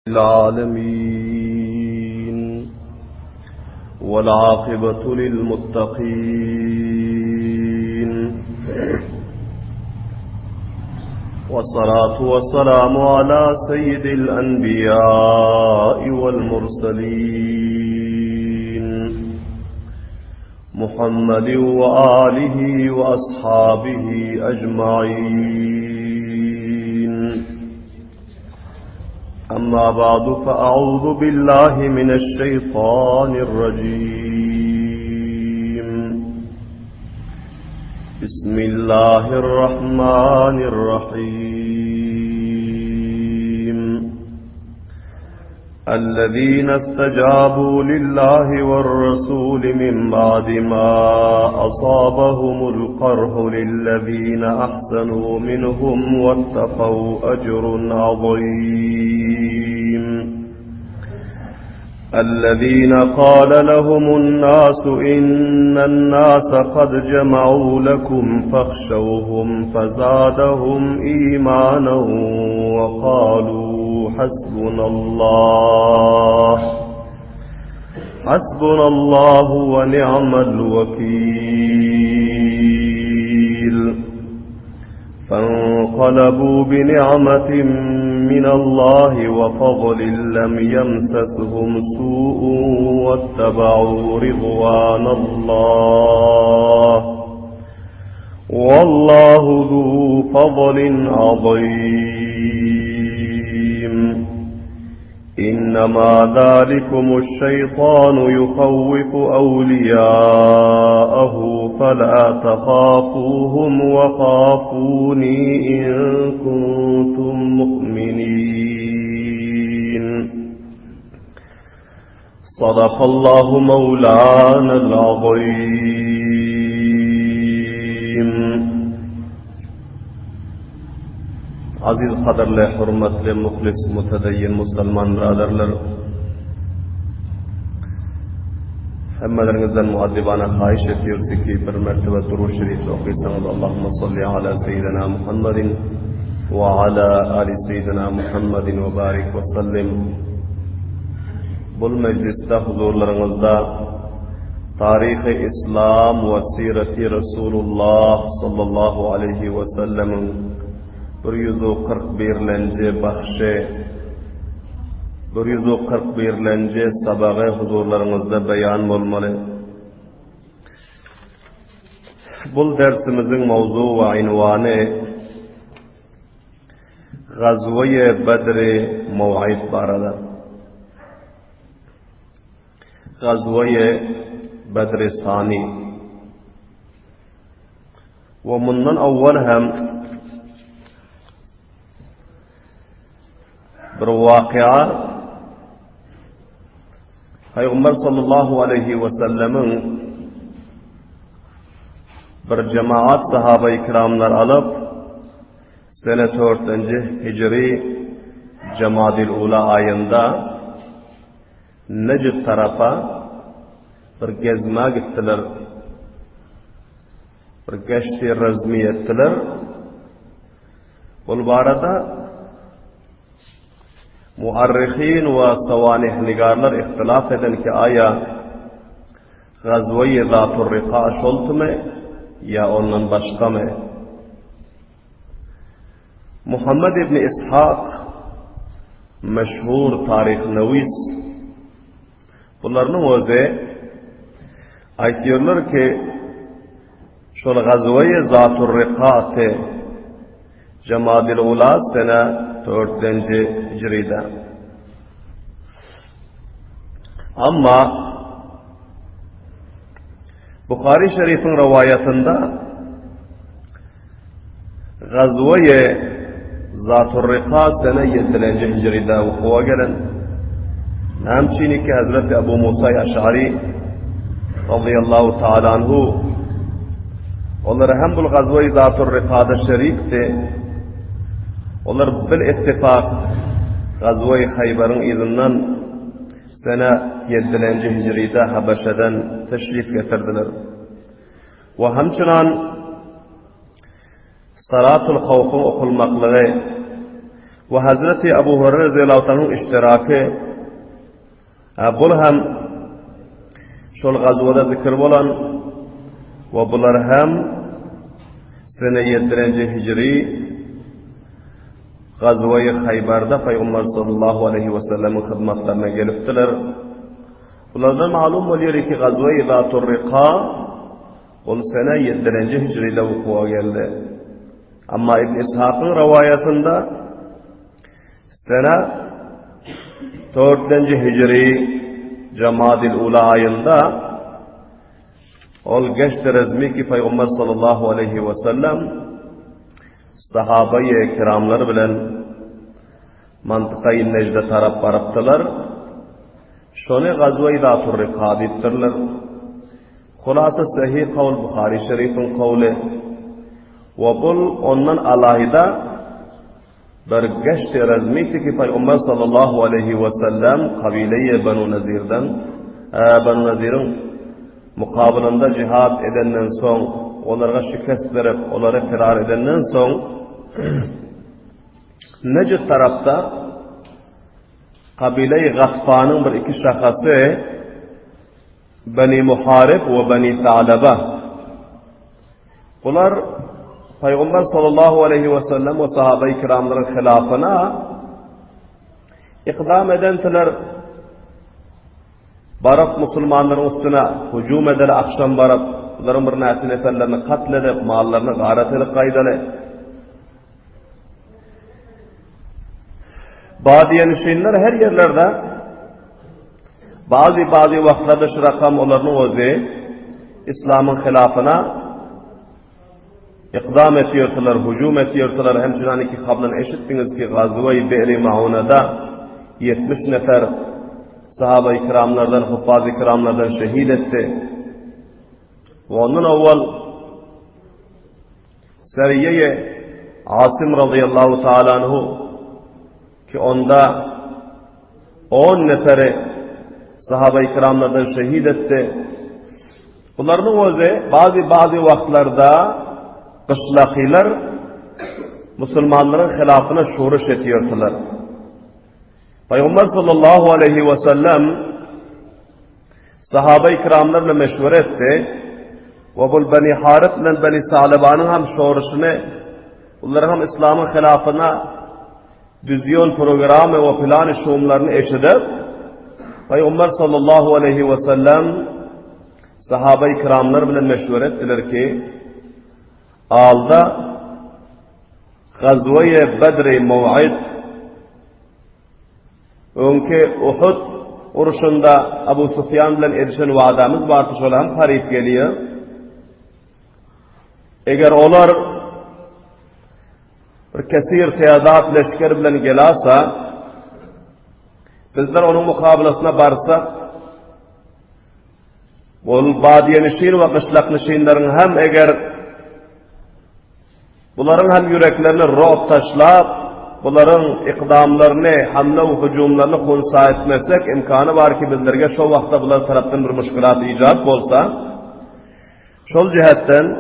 العالمين والعاقبة للمتقين والصلاة والسلام على سيد الأنبياء والمرسلين محمد وآله وأصحابه أجمعين. أما بعد فأعوذ بالله من الشيطان الرجيم. بسم الله الرحمن الرحيم. الذين استجابوا لله والرسول من بعد ما أصابهم القرح للذين أحسنوا منهم واتقوا أجر عظيم. الذين قال لهم الناس إن الناس قد جمعوا لكم فاخشوهم فزادهم إيمانا وقالوا حسبنا الله ونعم الوكيل. فانقلبوا بنعمة من الله وفضل لم يمسسهم سوء واتبعوا رضوان الله والله ذو فضل عظيم. إنما ذلكم الشيطان يخوف أولياءه فلا تخافوهم وخافوني إن كنتم مؤمنين. صدق الله مولانا العظيم. Aziz qadrli, hurmatli, muxlis, mutadayyin musulmon birodarlar, hammalaringizdan muaddibona xohish etayaptiki, bir martaba durud sharifni o'qiysangiz, Allohumma solli ala sayyidina Muhammadin va ala ali sayyidina Muhammadin va barik va sallim. Bu majlisda huzurlaringizda tarixi islom va sirati Rasululloh sallallohu alayhi va sallam 141 baxshi 141 sabag'i huzurlaringizda bayon bo'lmoqda. Bu darsimizning mavzu va unvoni G'azvoyi Badri mav'id barada. G'azvoyi Badri sani va bundan avval ham bir voqea Payg'ambar sallallohu alayhi va sallamning bir jamoat sahaba ikromlar olib sene 4-hijriy Jamadil Ula oyida Najd tarafa bir gezma gittiler. Bir gashti razmi ettiler. Bu borada muarrixin va savanih nigarlar ixtilof eden ki aya G'azvoyi Zatur Riqa şoltumi ya ondan başqa mı? Muhammed ibn İshaq meşhur tarih navis bunlarning o'zi aytıyorlar ki şol G'azvoyi Zatur Riqa'ti Jamadil Ula sene 4-hijriyda. Ama Bukhari Şerif'in rivayetinde G'azvoyi Zatur Riqa sene 7-hijriyda vuku'a gelen. Hamçinin ki Hazreti Ebu Musa Eş'ari radıyallahu ta'ala anhu onları hem bu G'azvoyi Zatur Riqa'da şerikti. Onlar bil ittifak G'azvoyi Haybar'ın izinden sene 7-hijriyda Habeşe'den teşrif getirdiler. Ve hamçınan Salatul Havf'un okulmaklığı ve Hazreti Ebu Hureyre radıyallahu anh'ın iştirakı bul hem şol gazvada zikr bolan ve bular hem sene 7. Hicri gazvayı Haybar'da Peygamber sallallahu aleyhi ve sellem'in hizmetlerine geliptiler. Bulardan malum oluyor ki gazvayı Zatur Rika o sene 7. Hicri'de vuku'a geldi. Ama İbn İshak'ın rivayetinde sene 4. Hicri Cemadil Ula ayında ol geçti rezmi ki Peygamber sallallahu aleyhi ve sellem sahabe-i kiramlar bilen mantıkayı Necde taraf baraptılar. Şonu gazve-i Zatur Rika deyiptirler. Hulası sahih kavl Bukhari Şerif'in kavli ve bul ondan alahida bir geçti rezmiydi ki Peygamber sallallahu aleyhi ve sellem kabile-i Banu Nazir'in mukabilinde cihad edenden son onlara şikayet verip onlara firar edenden son Necd tarafta kabile-i Ghatfan'ın bir iki şahası Bani Muharib ve Bani Sa'laba. Bunlar Peygamber sallallahu aleyhi ve sellem ve sahabe-i kiramların hilafına ikdam edentiler. Barab Müslümanların üstüne hücum edeli akşam barab bunların bir nesil neferlerini katledip mallarını garet edip kaydalı. Badiye nişinler her yerlerde bazı vaktlarda şu rakam onların ozi İslam'ın hilafına ikdam ediyorlar, hücum ediyorlar. Hemçinin iki kablan eşittiniz ki Gazve-i Be'ri Mauna'da 70 nefer sahabe-i kiramlardan, huffaz-ı kiramlardan şehit etti. Ve ondan evvel Seriye-i Asim radıyallahu ta'ala anhu ki onda 10 neferi sahabe-i kiramlardan şehit etti. Bunların özü bazı vaktlarda kışlakiler Müslümanların hilafına şuruş ediyorlar. Peygamber sallallahu aleyhi ve sellem sahabe-i kiramlarla meşvur etti. Ve bu Bani Harith ile Bani Sa'laba'nın hem şuuruşunu, bunların hem İslam'ın hilafına düzyon programı ve planı şuumlarını eşidip, Peygamber sallallahu aleyhi ve sellem sahabe-i kiramlar ile meşvur ettiler ki, alda Gazve-i Bedr-i Mev'id önkü Uhud uruşunda Abu Sufyan bilen erişen vaadamız vardı şolan tarif geliyor. Eğer olar bir kesir teyadat leşker bilen gelasa bizler onun mukabelasına barsak bol badiye nişin ve kışlak nişinlerin hem eğer bunların hem yüreklerini roh taşlap bunların ikdamlarını, hamle ve hücumlarını konsa etmesek imkanı var ki bizlerge şu vakta bunlar taraftan bir müşkülat icap olsa şol cihetten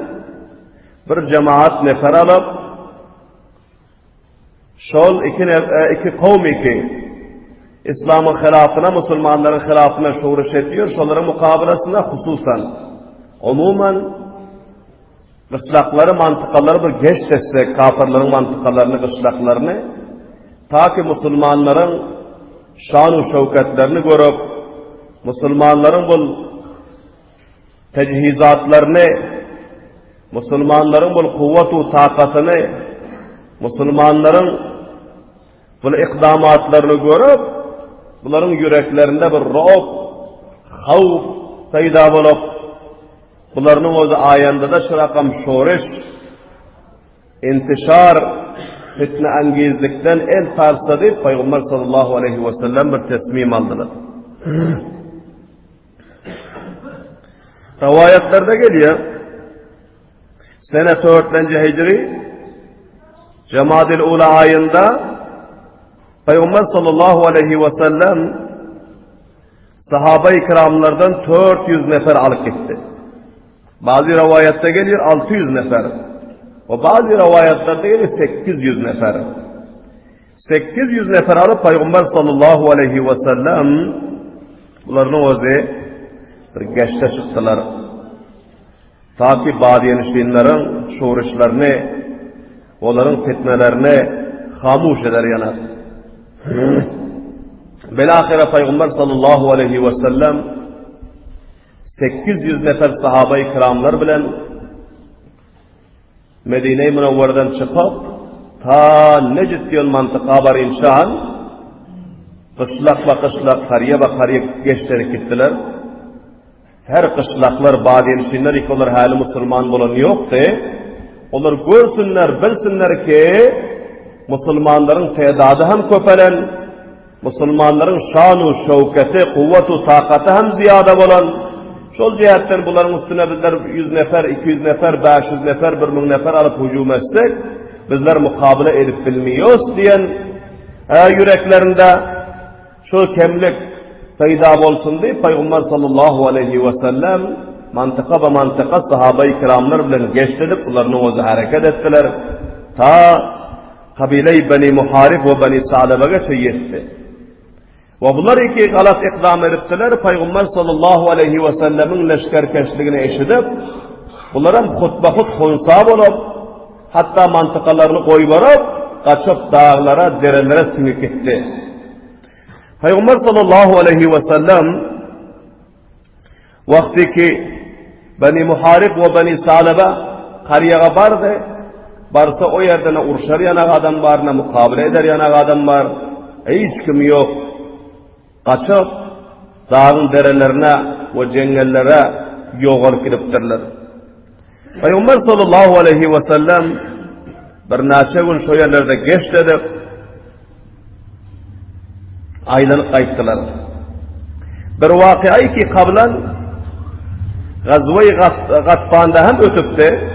bir cemaat nefer alıp şol iki kavmi ki İslam'ın hilafına, Müslümanların hilafına şuuruş ediyor, şonların mukabelasında hususan umumen kışlakları, mantıkaları bir geç destek, kafirlerin mantıkalarını, kışlaklarını, ta ki Müslümanların şan-ı şevketlerini görüp, Müslümanların bu tecihizatlarını, Müslümanların bu kuvvet-u takatını, Müslümanların bu ikdamatlarını görüp, bunların yüreklerinde bir ruh, havf peyda bulup, bunların o ayanda da şu rakam şuuriş, intişar, fitne angizlikten el tarsa deyip Peygamber sallallahu aleyhi ve sellem bir tesmim aldılar. Rivayetlerde geliyor, sene 4. Hicri Cemadil Ula ayında Peygamber sallallahu aleyhi ve sellem sahabe-i kiramlardan 400 nefer alıp gitti. Bazı rivayette geliyor 600 nefer. O bazı rivayetlerde geliyor 800 nefer. 800 nefer alıp Peygamber sallallahu aleyhi ve sellem bunların özü bir geçte çıktılar. Ta ki badiyenişinlerin şuuruşlarını, onların fitnelerini hamuş eder yanar. Belahire Peygamber sallallahu aleyhi ve sellem 800 nefer sahabe-i kiramlar bilen Medine-i Münevver'den çıkıp ta Necid diyen mantıqa var inşan kışlak ve kışlak, kariye ve kariye geçleri gittiler. Her kışlaklar, badiyenişinler ikiler hali Müslüman bulan yoktu. Onlar görsünler, bilsinler ki Müslümanların tedadı hem köpelen, Müslümanların şanu, şevketi, kuvvetu, takatı hem ziyade bulan. Şol cihetten bunların üstüne bizler 100 nefer, 200 nefer, 500 nefer, 1000 nefer alıp hücum etsek, bizler mukabele edip bilmiyoruz diyen yüreklerinde şu kemlik peyda olsun diye Peygamber sallallahu aleyhi ve sellem mantıka ve mantıka sahabe-i kiramlar bilen geçtirip bunların oğuzı hareket ettiler. Ta kabile-i Beni Muharib ve Beni Sa'lebe'ye yetti. Ve bunlar iki galat ikdam ediptiler. Peygamber sallallahu aleyhi ve sellemin leşkerkeşliğini eşidip bunların hutba-hut hunsab olup hatta mantıkalarını koyuvarıp kaçıp dağlara, derelere singip gitti. Peygamber sallallahu aleyhi ve sellem vakti ki Beni Muharib ve Beni Sa'lebe kariyaya bardı. Barsa o yerde ne urşar yanak adam var, ne mukabele eder yanak adam var. Hiç kim yok. Kaçıp dağın derelerine ve cengellere yoğal kiriptirler. Peygamber sallallahu aleyhi ve sellem bir neçe gün şu yerlerde geçti. Aylanıp kayıttılar. Bir vakıayı ki kablan Gazve-i Gatfan'da hem ötüptü.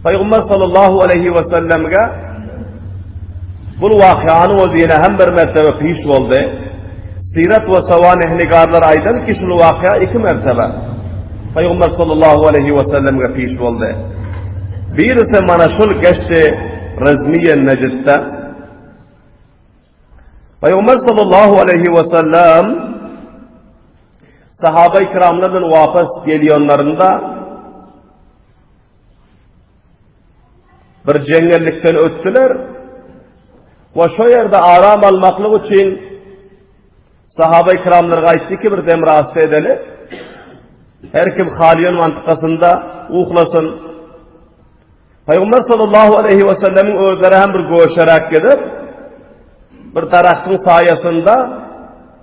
Peygamber sallallahu aleyhi ve sellem'e bu vakıanın o zine hem bir mertebe piş oldu. Sirat ve savaneh nigarlar aydan ki şu vakıa 2 mertebe. Peygamber sallallahu aleyhi ve sellem'e piş oldu. Birisi mana şul geçti Rezmiye Necid'de. Peygamber sallallahu aleyhi ve sellem sahabe-i kiramlardan vapas geliyorlarında bir cengellikten öttüler ve şu yerde aram almaklık için sahabe-i kiramlar gaysi ki bir demir hasta edeli her kim Haliyon mantıkasında uğlasın. Peygamber sallallahu aleyhi ve sellemin özleri hem bir göğüşerek gidip bir daraktın sayesinde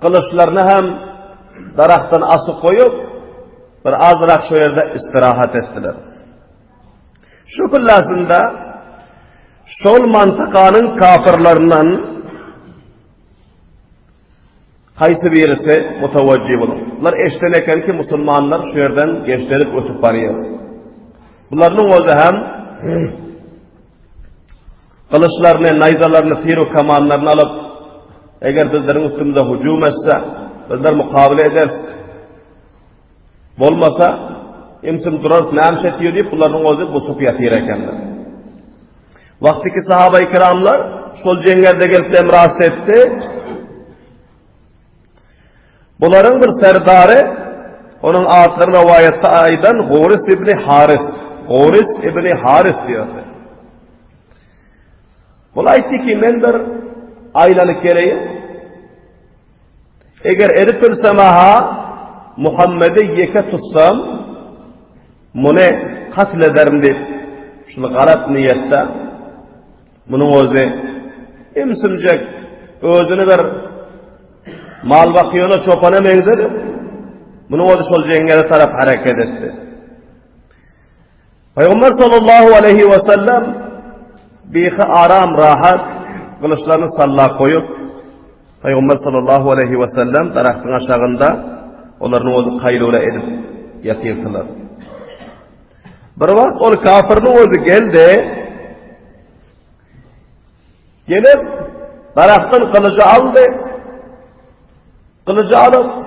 kılıçlarını hem daraktan asıp koyup bir azrak şu yerde istirahat ettiler. Şu kullasında şol mantıkanın kafirlerinden kaysı birisi mutavacci bulun. Bunlar eşteneken ki Müslümanlar şu yerden geçtirip ötüp varıyor. Bunların özü hem kılıçlarını, nayzalarını, tiru kamanlarını alıp eğer bizlerin üstümüze hücum etse bizler mukabele eder. Olmasa imsim durar, ne ediyor deyip bunların özü bu sufiyatı ekenler. Vaktiki sahabe-i kiramlar sol cengelde gelip emrah etti. Bunların bir serdarı onun adları rivayette aydan Ghuris İbni Haris. Ghuris İbni Haris diyor. Bulaydı ki men bir aylanık gereği eğer edip semaha Muhammed'i yeke tutsam bunu katlederim deyip şunu galat niyette bunun özü imsimcek özünü bir mal bakıyona çopana menzedi bunun özü sol cengede taraf hareket etti. Peygamber sallallahu aleyhi ve sellem bir aram rahat kılıçlarını salla koyup Peygamber sallallahu aleyhi ve sellem taraftın aşağında onların özü kaylule edip yatırdılar. Bir vakt o kafirin özü geldi gelip taraftın kılıcı aldı kılıcı alıp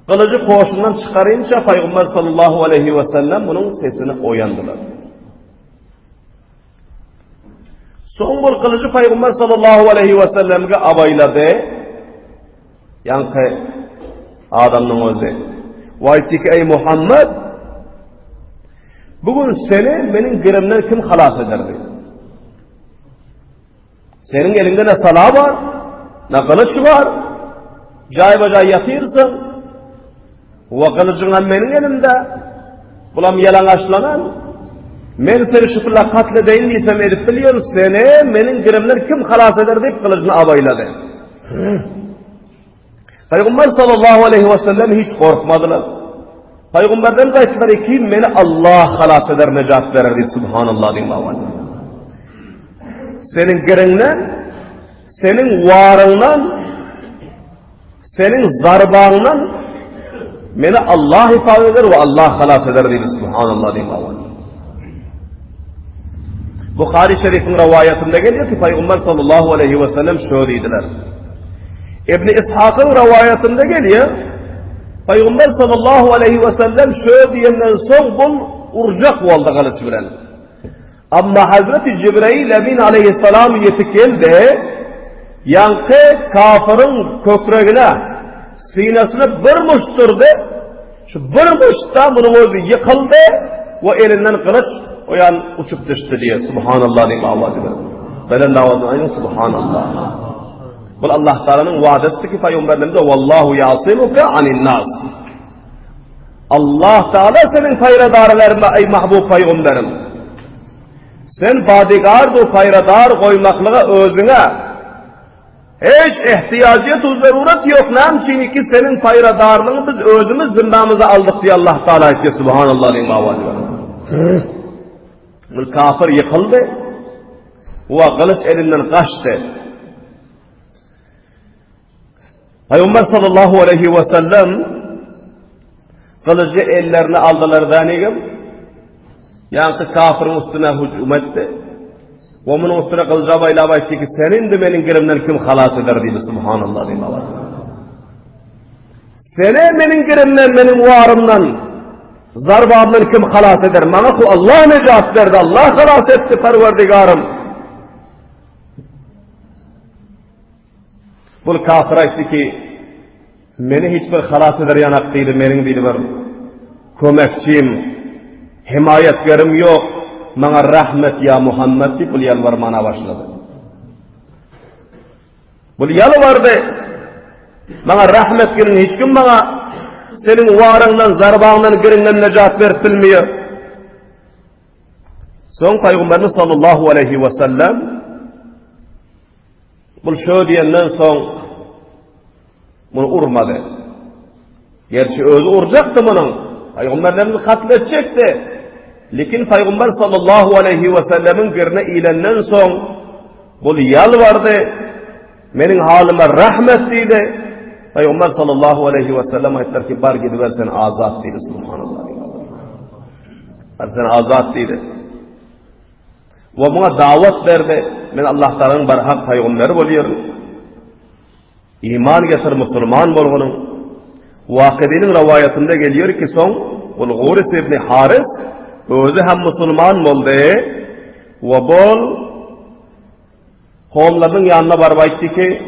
kılıcı koğuşundan çıkarınca Peygamber sallallahu aleyhi ve sellem bunun sesini uyandılar. Soň bol kılıcı Peygamber sallallahu aleyhi ve sellem'e abaylady. Yankı adamның özü. Vaytik ey Muhammed, bugün seni menin girimden kim halas ederdi? Senin elinde ne sala var, ne kılıç var, cay bacay yatırsın, o kılıcın menin elimde, bulam yalan açlanan, men seni şükürle katledeyin diysem edip biliyoruz, seni menin girimden kim halas eder deyip kılıcını abayladı. Peygamber sallallahu aleyhi ve sellem hiç korkmadılar. Peygamberden kaçtılar ki beni Allah halas eder, necat verir diye subhanallah diyeyim avvalde. Senin girinden, senin varından, senin zarbağından beni Allah ifade eder ve Allah halas eder diye subhanallah diyeyim avvalde. Bukhari Şerif'in rivayetinde geliyor ki Peygamber sallallahu aleyhi ve sellem şöyleydiler. İbn-i İshak'ın rivayetinde geliyor. Peygamber sallallahu aleyhi ve sellem şöyle diyenden son bul urcak oldu kılıç bilen. Ama Hazreti Cibril Emin aleyhisselam yetip geldi. Yankı kafirin kökreğine, sinesine bir muşturdu. Şu bir muşta bunun özü yıkıldı ve elinden kılıç o yan uçup düştü diye. Subhanallah diyeyim avazı verin. Belen davazın ayın subhanallah. Bu Allah Teala'nın vaadeti ki Peygamberimize vallahu yasimuke anin nas. Allah Teala senin fayradarlarına ey mahbub peygamberim. Sen bodyguard o fayradar koymaklığa özüne hiç ihtiyacet o zaruret yok lan çünkü senin fayradarlığını biz özümüz zindamıza aldık diye Allah Teala etti subhanallah diyeyim avazı. Bu kafir yıkıldı ve kılıç elinden kaçtı. Peygamber sallallahu aleyhi ve sellem kılıcı ellerine aldılar zanigim. Yankı kafirin üstüne hücum etti. Ve onun üstüne kılıcı bayla bayçı ki senin de benim girimden kim halas eder dedi subhanallah diyeyim Allah. Seni benim girimden, benim varımdan, zarbabından kim halas eder? Bana ku Allah necat verdi, Allah halas etti perverdigarım. Bu kafir aytdı ki meni hiçbir halas eder yanak deydi, menin deydi bir kömekçiyim, himayetlerim yok, bana rahmet ya Muhammed deyip bu yalvarmana başladı. Bu yalvardı, bana rahmet gelin, hiç kim bana senin varından, zarbağından, girinden necat versilmiyor. Son Peygamberimiz sallallahu aleyhi ve sellem bu şöyle diyenden son bunu urmadı. Gerçi özü uracaktı bunun. Peygamberlerimizi katledecekti. Lakin Peygamber sallallahu aleyhi ve sellemin birine ilenden son bu yalvardı. Benim halime rahmet deydi. Peygamber sallallahu aleyhi ve sellem ayetler ki bar gidiver sen azat deydi. Subhanallah. Sen azat deydi. Ve buna davet verdi. Men Allah Teala'nın barhak peygamberi boluyorum. İman getir Müslüman bolgunun. Vakidinin rivayetinde geliyor ki son Ghuris ibn Haris özü hem Müslüman boldu. Ve bol kavmların yanına barbaydı ki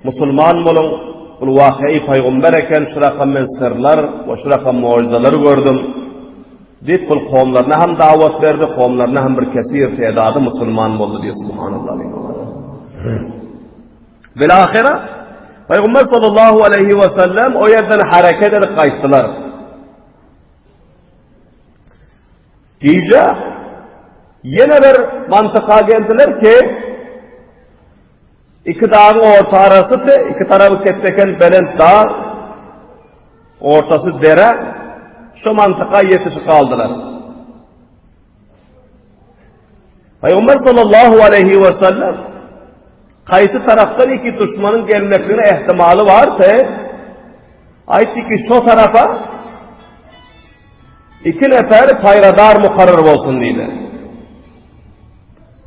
Müslüman bolun. Bu vakıi peygamber eken şuraka men sırlar ve şuraka mucizeler gördüm. Deyip bu kavmlarına hem davet verdi, kavmlarına hem bir kesir tedadı Müslüman oldu diye subhanallah. Bilahire Peygamber sallallahu aleyhi ve sellem o yerden hareket edip kaçtılar. Gece yine bir mantıka geldiler ki iki dağın orta arası iki tarafı ketteken belent dağ ortası dere şu mantıka yetişip kaldılar. Peygamber sallallahu aleyhi ve sellem kayısı taraftan iki düşmanın gelmesine ihtimali varsa aytti ki şu tarafa iki nefer payradar mukarrar olsun deydi.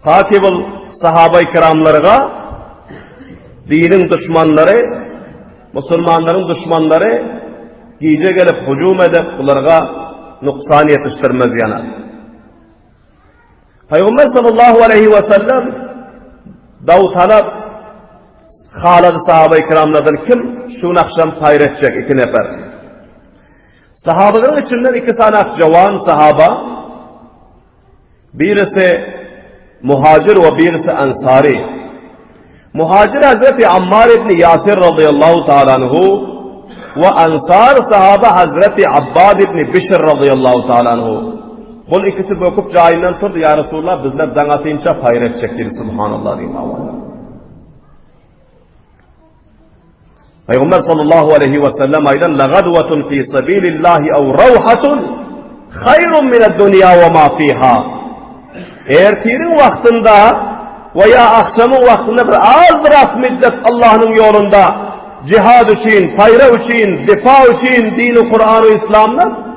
Takibul sahabe-i kiramlarına dinin düşmanları, Müslümanların düşmanları gece gelip hücum edip bunlara nuksan yetiştirmez yana. Peygamber sallallahu aleyhi ve sellem Davtalab haladı sahabe-i kiramlardan kim? Şu akşam paylaşacak iki nefer. Sahabaların içinden iki tane akcavan sahaba, birisi muhacir ve birisi ensari. Muhacir Hazreti Ammar ibn Yasir radıyallahu ta'ala anhu ve ensar sahaba Hazreti Abbad ibn Bişr radıyallahu ta'ala anhu. Bu ikisi böküp cayından turdu, ya Resulullah bizler danatınca paylaşacak dedi, subhanallah diyeyim. Peygamber sallallahu aleyhi ve sellem aydan لَغَدْوَةٌ فِي سَب۪يلِ اللّٰهِ اَوْ رَوْحَةٌ خَيْرٌ مِنَ الدُّنْيَا وَمَا ف۪يهَا. Ertirin vaktinde veya akşamın vaktinde bir az müddet Allah'ın yolunda cihad için, fayra için, difa için dini Kur'an-ı İslam'da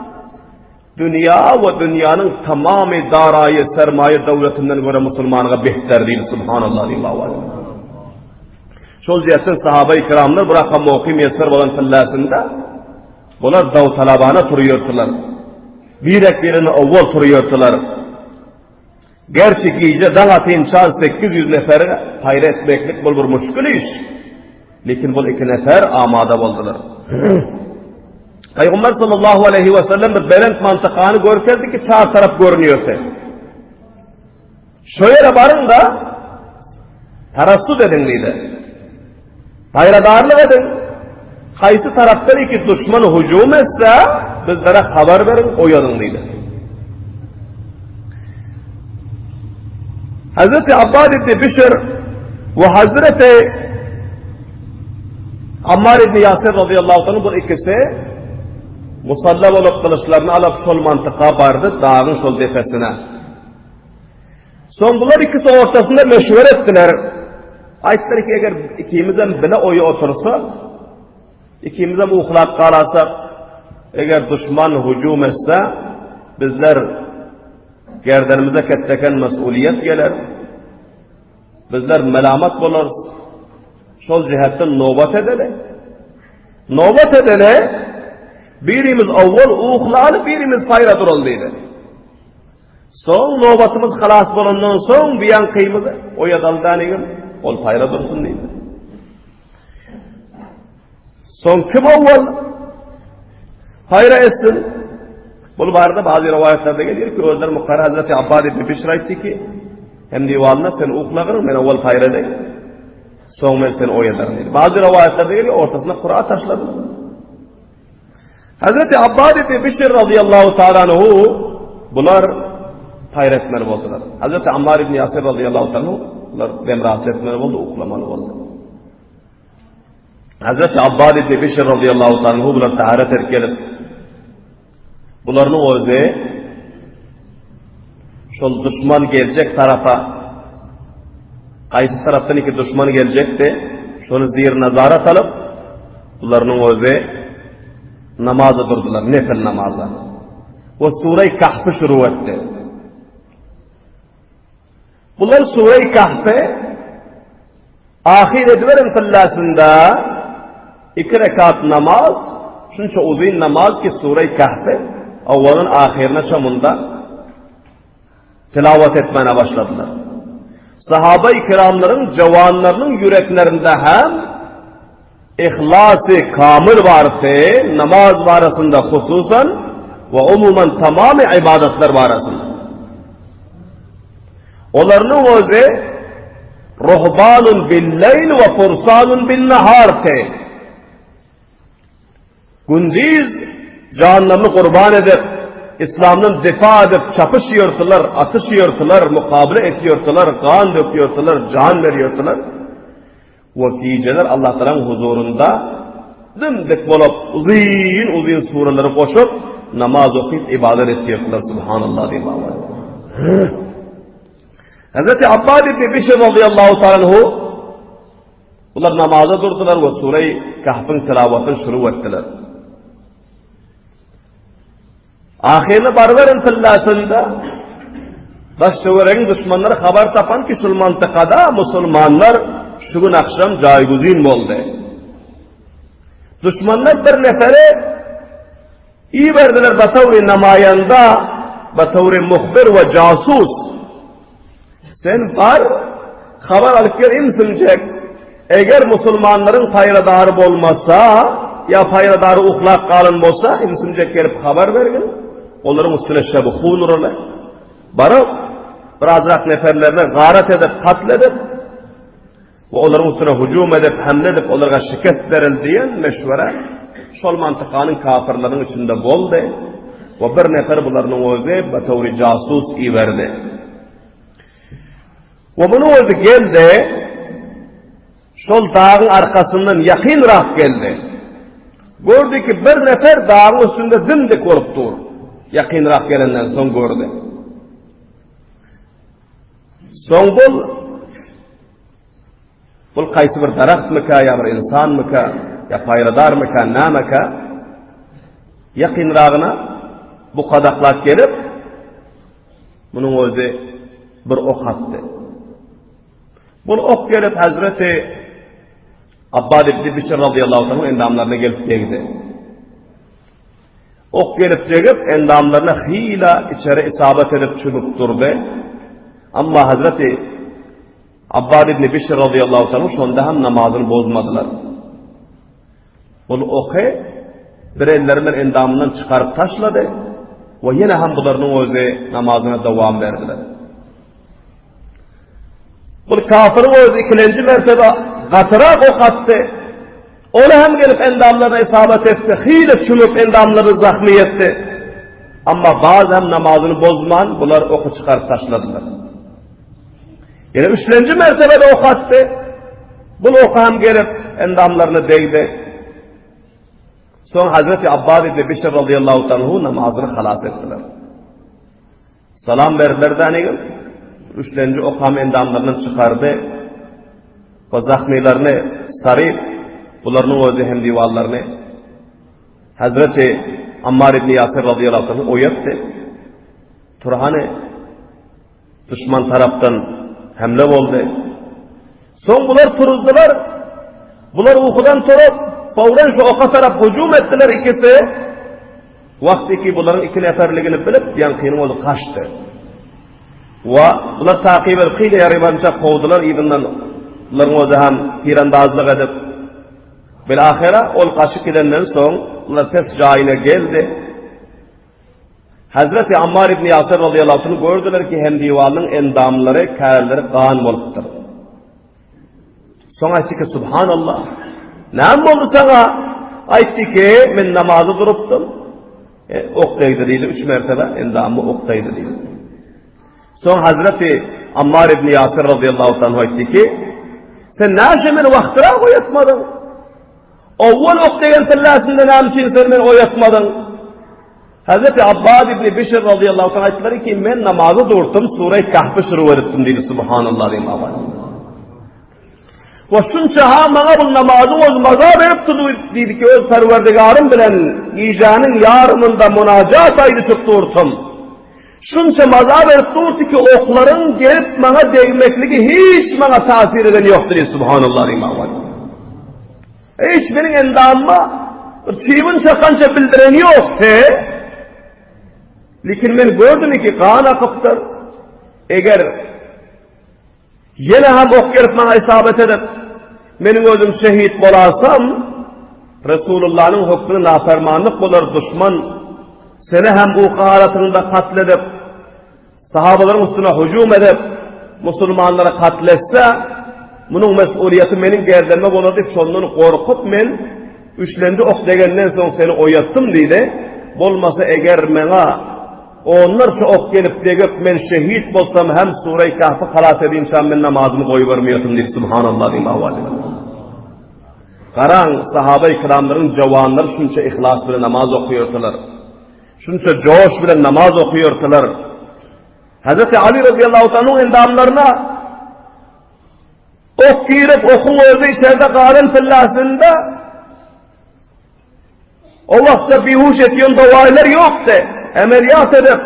dünya ve dünyanın tamamı darayı, sermaye devletinden göre Müslüman'a behter değil. Subhanallah diyeyim. Şol cihetten sahabe-i kiramlar bırakma mukim yesir olan fillasında bunlar dav talabana turuyordular. Birek birini avval turuyordular. Gerçek iyice dağıtın çağın 800 neferi hayra etmeklik bol bir müşkül iş. Lekin bol iki nefer amada oldular. Peygamber sallallahu aleyhi ve sellem bir belent mantıkanı görkezdi ki sağ taraf görünüyorsa. Şöyle varın da tarassut edin dedi. Hayradarlık edin. Kaysı taraftan iki düşman hücum etse bizlere haber verin, oyanın dedi. Hazreti Abbad ibn Bişr ve Hazreti Ammar ibn Yasir radıyallahu anh bu ikisi musalla olup kılıçlarını alıp sol mantıka vardı, dağın sol defesine. Son bunlar ikisi ortasında meşveret ettiler. Ayetler ki eğer ikimizden bile oyu otursa, ikimizden uhlak kalırsak, eğer düşman hücum etse, bizler gerdanımıza ketteken mesuliyet gelir. Bizler melamat bulur. Şol cihetten nobat edele. Nobat edele, birimiz avval uhlalı, birimiz fayra duraldıydı. Son nobatımız halas bulundan son bir yan kıymızı, o yadaldan egin, ol fayra dursun deydi. Son kim avval fayra etsin? Bu barada bazı rivayetlerde geliyor ki özler Mukarra Hazreti Abbad ibn Bişr aytti ki hem divanına sen uhlağın ben avval fayra deyim. Son men sen o yadarım deydi. Bazı rivayetlerde geliyor ortasına Kur'an taşladı. Hazreti Abbad ibn Bişr radıyallahu ta'ala anhu bunlar fayra etmeli oldular. Hazreti Ammar ibn Yasir radıyallahu ta'ala anhu bunlar demrahat etmeli oldu, uhlamalı oldu. Hazreti Abbad ibn Bişr radıyallahu ta'ala anhu bunlar taharet erkelir. Bunların özü şol düşman gelecek tarafa, kaysı taraftan iki düşman gelecekti, şunu zir nazaret alıp bunların özü namazı durdular, nefil namazı. O Sure-i Kahf'ı şuru etti. Bunlar Sure-i Kahf'ı ahir ediverin fillasında iki rekat namaz, şunca uzun namaz ki Sure-i Kahf'ı avvalın ahirine çamında tilavet etmeye başladılar. Sahabe-i kiramların, cavanlarının yüreklerinde hem İhlas-ı kamil varsa, namaz varasında hususan ve umuman tamamı ibadetler varasında. Onların özü ruhbanun billeyl ve fursanun binnahar te. Gündüz canlarını kurban edip, İslam'ın difa edip çapışıyordular, atışıyordular, mukabele ediyordular, kan döküyordular, can veriyordular. Ve geceler Allah Teala'nın huzurunda dimdik bulup uzun sureleri koşup namaz okuyup ibadet ediyordular. Subhanallah diyeyim Allah. Hazreti Abbad ibn Bişr radıyallahu ta'ala bunlar namaza durdular ve Sure-i Kahf'ın tilavetini şuru ettiler. Ahirine barverin fillasında başçıveren düşmanları haber tapan ki şu mantıkada Müslümanlar şu gün akşam cayguzin oldu. Düşmanlar bir nefere iyi verdiler batavri namayanda, batavri muhbir ve casus. Sen var haber alıp gel imsimcek. Eğer Müslümanların payradarı olmasa, ya payradarı uhlak kalın olsa, imsimcek gelip haber vergin. Onların üstüne şebi hunurlar. Barıp, birazrak neferlerine garet edip, katledip, ve onların üstüne hücum edip, hamle edip, onlara şikayet verildiğin meşvere, şol mantıkanın kafirlerin içinde boldu. Ve bir nefer bunların özü, batavri casus iyi verdi. Ve bunun özü geldi, şol dağın arkasından yakınrak geldi. Gördü ki bir nefer dağın üstünde dimdik olup dur. Yakınrak gelenden son gördü. Son bul kaysi bir daraxt mıka, ya bir insan mıka, ya payradar mıka, ne mıka, yakınrağına bu kadaklak gelip, bunun özü bir ok attı. Bu ok gelip Hazreti Abbad ibn Bişr radıyallahu anh'ın endamlarına gelip geldi. Ok gelip gelip endamlarına hıyla içeri isabet edip çıkıp durdu. Ama Hazreti Abbad ibn Bişr radıyallahu anh'ın sonunda hem namazını bozmadılar. Bunu oku bir ellerinden endamından çıkarıp taşladı ve yine hem bunların özü namazına devam verdiler. Bu kafirin özü ikinci mertebe gatırak ok attı. Onu hem gelip endamlarına isabet etti. Hıyla çümüp endamları zahmi etti. Ama bazen namazını bozman bunlar oku çıkarıp taşladılar. Yine üçüncü mertebede ok attı. Bunu oku hem gelip endamlarını değdi. Son Hazreti Abbad ibn Bişr radıyallahu anhu namazını halat ettiler. Salam verdiler de üçüncü ok hem endamlarını çıkardı. O zahmilerini sarıp bunların özü hem divallarını Hazreti Ammar ibn Yasir radıyallahu anh oyattı. Turhane düşman taraftan hamle oldu. Son bunlar turuzdular. Bunlar uykudan turup fawran şu oka taraf hücum ettiler ikisi. Vakti ki bunların iki neferligini bilip yankının oğlu kaçtı. Ve bunlar takip edip kıyla yarımanca kovdular ibinden bunların özü hem tirandazlık edip bilahira ol kaçık gidenden son bunlar ses cayine geldi. Hazreti Ammar ibn Yasir radıyallahu anh gördüler ki hem divanın endamları, kârleri kan oluptur. Sonra aytti ki subhanallah. Ne oldu sana? Aytti ki men namazı duruptum. Oktaydı değil, 3 mertebe endamı oktaydı değil. Son Hazreti Ammar ibn Yasir radıyallahu anh aytti ki sen ne men vaktira oyatmadın? Ovval oktayan tellasında namçin sen men oyatmadın? Hazreti Abbad ibn Bişr radıyallahu anh ayttılar ki men namazı durdum Sure-i Kahf'ı şuru verittim dedi subhanallah diyeyim aval. Ve şunca ha bana bu namazı ozmaza verip tudu dedi ki öz perverdigarım bilen icanın yarımında münacat aydı çıktırdım. Şunca maza verip durdu ki okların gelip bana değmekligi hiç bana tasir eden yoktur dedi subhanallah diyeyim aval. Hiç benim endamıma çiğmin çakanca bildiren yoktu. Lekin men gördüm ki kan akıptır. Eğer yine hem ok gelip bana isabet edip benim özüm şehit bolarsam Resulullah'ın hükmünü nafermanlık olur düşman seni hem bu halatında katledip sahabaların üstüne hücum edip Müslümanları katletse bunun mesuliyeti benim gerdenme olur deyip sonunu korkup men üçlendi ok degenden sonra seni oyattım deydi. Bolmasa eğer mena onlar şu ok gelip degip men şehit bolsam hem Sure-i Kahf'ı halat edeyim sen men namazımı koyuvermiyorsun deyip subhanallah diyeyim avvalde. Karan sahabe-i kiramların cavanları şunca ihlas bile namaz okuyordular. Şunca coş bile namaz okuyordular. Hazreti Ali radıyallahu anh'ın endamlarına ok girip okun özü içeride karın fillasında o vakti bihuş etiyon davaylar yoktu. Ameliyat edip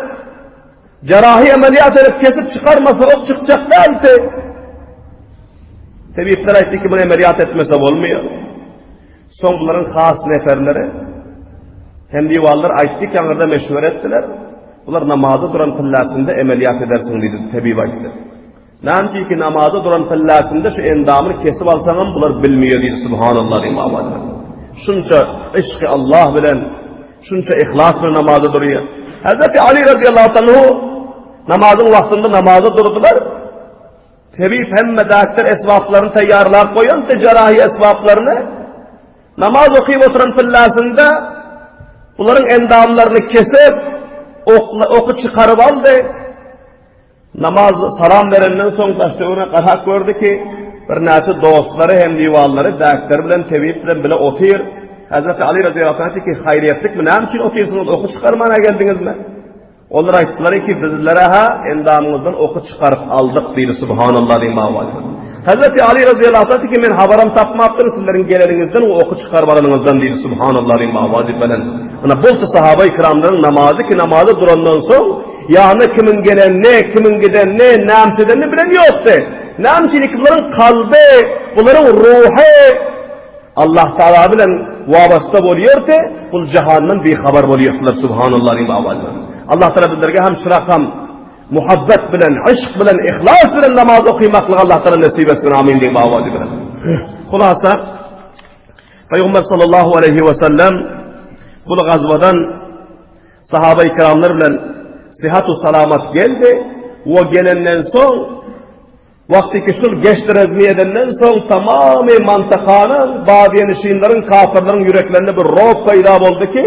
cerrahi ameliyat edip kesip çıkarmasa ok çıkacak değilse sebepler etti ki bunu ameliyat etmese olmuyor. Son bunların has neferleri hem divallar açtı ki anırda meşvur ettiler. Bunlar namazı duran fillasında ameliyat edersin dedi tebib açtı. Näme ki namazda duran pillasında şu endamını kesip alsaňam bular bilmiyor diýdi subhanallah diýip. Şunça işki Allah bilen, şunça ihlas bilen namazda durýar. Hazreti Ali radıyallahu anhu namazın vaktinde namazda durdular. Tebip hemme däkler esbaplarını tayyarlap koyan, tecarahi esbaplarını namaz okuyup oturan pillasında buların endamlarını kesip oku çıkarıp aldı. Namaz salam verenden soň taşdığına qarak gördü ki bir näçe dostları hem diwanlary däkler bilen tebip bilen bile otyr. Hazreti Ali radıyallahu anh ki hayriyetlik mi? Näme üçin otyrsyňyz? Oku çıkarmana geldiňizmi? Onlar aýtdylar ki bizlere ha endamyňyzdan oku çıkarıp aldyk diýdi subhanallah diýip. Hazreti Ali radıyallahu anh ki men habaram tapmapdym sizleriň geleniňizden oku çıkarıp alanyňyzdan diýdi subhanallah diýip bilen. Ana bu sahabe-i kiramlaryň namazı ki namazda durandan soň yani kimin gelen ne, kimin giden ne, näme bilen ýokdy. Näme bunların kalbi, bunların ruhu Allah Taala bilen wabasta bolýardy, bul jahandan bir habar bolýarlar subhanallah diýip. Allah Taala bizlerge hem şirak hem muhabbet bilen, aşk bilen, ihlas bilen namaz okuymaklık Allah Taala nasip etsin amin diýip awady bilen. Hulasa Peygamber sallallahu aleyhi ve sellem bu gazwadan sahabe-i kiramlar bilen sıhhatu salamat geldi. O gelenden soň vakti ki şul geçtirezmi edenden soň tamamy mantakanyň, baýany şeýlerin, kafirlerin yüreklerinde bir rob paýda boldy ki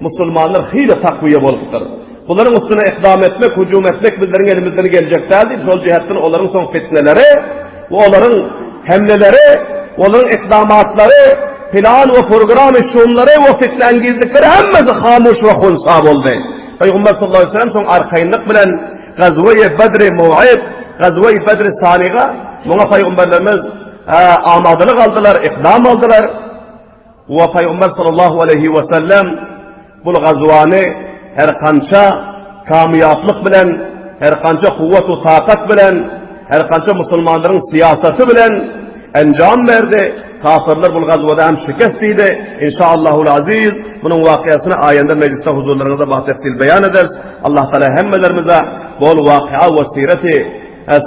musulmanlar hile takviye bolupdyr. Bunların üstüne ikdam etmek, hücum etmek bizlerin elimizden geleceklerdi. Şol cihetden onların son fitneleri, onların hemleleri, onların ikdamatları, plan ve program şunları ve fitnengizlikleri hemmesi hamuş ve hunsa oldu. Peygamber sallallahu aleyhi ve sellem son arkayınlık bilen Gazve-i Bedr-i Mu'id, Gazve-i Bedr-i Saniga, buna Peygamberlerimiz amadılık aldılar, ikdam aldılar. Ve Peygamber sallallahu aleyhi ve sellem bu gazvanı her kança kamiyatlık bilen, her kança kuvvet ve takat bilen, her kança musulmanların siyaseti bilen encam verdi. Kafirler bu gazvada hem şikestiydi. İnşallahul aziz bunun vakiyasını ayında mecliste huzurlarınıza bahsettiğil beyan ederiz. Allah Teala hemmelerimize bol vakia ve sireti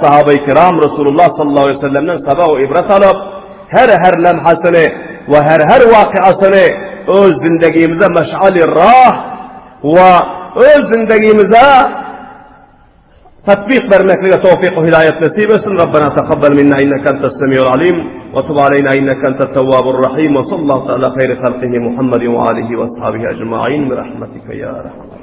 sahabe-i kiram Resulullah sallallahu aleyhi ve sellem'den sabah ve ibret alıp her lemhasını ve her vakiasını öz zindegimize meş'al-i rah ve öz zindegimize tatbik vermekle tevfik ve hidayet nasip etsin. Rabbena taqabbal minna inneke entes semiyul alim ve tub aleyna inneke entet tevvabur rahim ve sallallahu ala hayri halqihi Muhammedin ve alihi ve ashabihi ecmaîn bi rahmetike ya rahman.